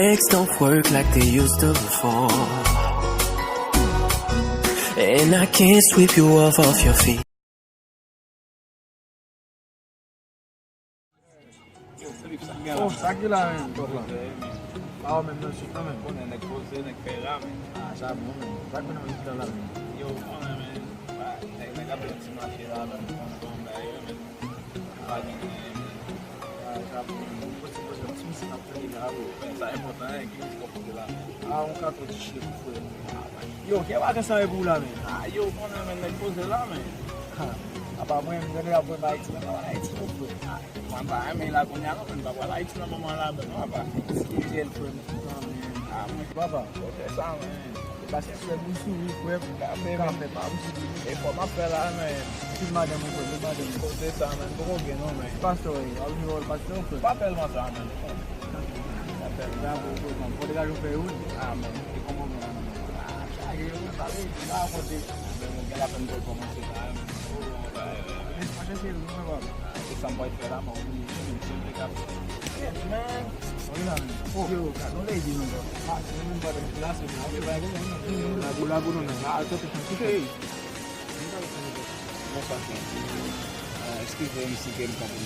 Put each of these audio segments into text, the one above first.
legs don't work like they used to before, and I can't sweep you off your feet. Oh, tranquilamente. Ah, men, non si fa men. Pone le cose nel ferrame. Ah, sa mo men. Sa ko na men la men. Io pone me. Ne capisci ma che la men. Non dai men. Sa mo men. Questi sono si sta pregando. Pensa è importante che mi scopro di là. Ah, un capo di shit fu. Io che va che sai pula men. Ah, io pone me le cose là men. Apa mo men dele apo ba itu na ba itu fu. Mamba me la conya no men ba la itu na mama la ben apa. Skill fu. Ah, Baba, c'est ça men. parce que c'est beaucoup oui quoi quand même pas aussi. E poi ma per la men. Tu madame ko, madame. C'est ça men. Comment que non men. Pastor, al niveau pastor. Pas tellement ça men. Da ko pode ga jogar eu. Ah men. E como men. Ah, io non sapevo. Ah, poi abbiamo che la prendo come si dà. Mas assim, não vai. Che sta poi per la mano. Sempre capo. Man. Olha, eu, cara, não lei de não. Ah, não pode tirar se não vai na gula gula não. Ah, tô pensando que Non so che. Scrivimi si che mi capo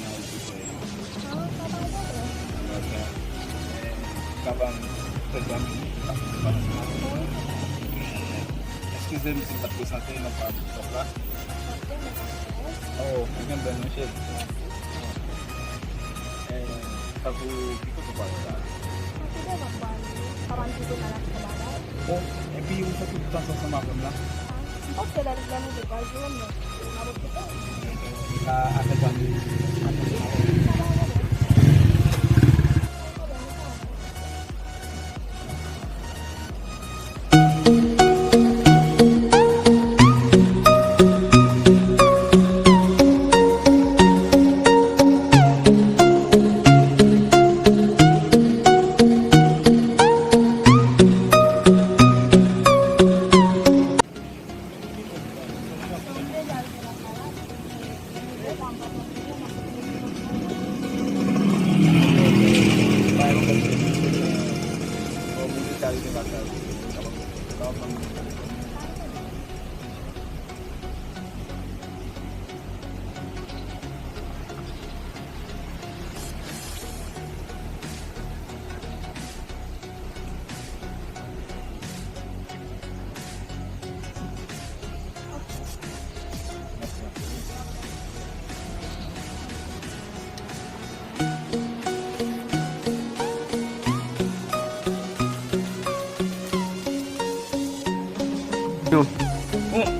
Kapan pegang Excusez-moi si votre santé n'a pas de place. Oh, quelqu'un de Michel. Aku ikut ke pasar. Oh, et puis vous faites tout le temps sama comme là. Ada kami.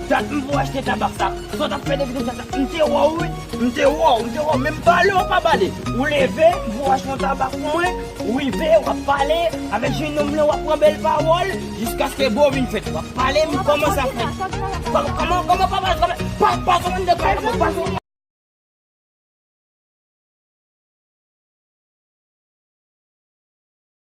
Ça me faut acheter tabac ça. Soit t'as fait des vidéos ça. M'te même parler ou pas parler. Ou lever, vous acheter mon tabac pour moi. Ou y va, on va parler. Avec un homme là, on va prendre belle parole. Jusqu'à ce que bon vienne fait. On va parler, mais comment ça fait? Comment pas parler? Pas de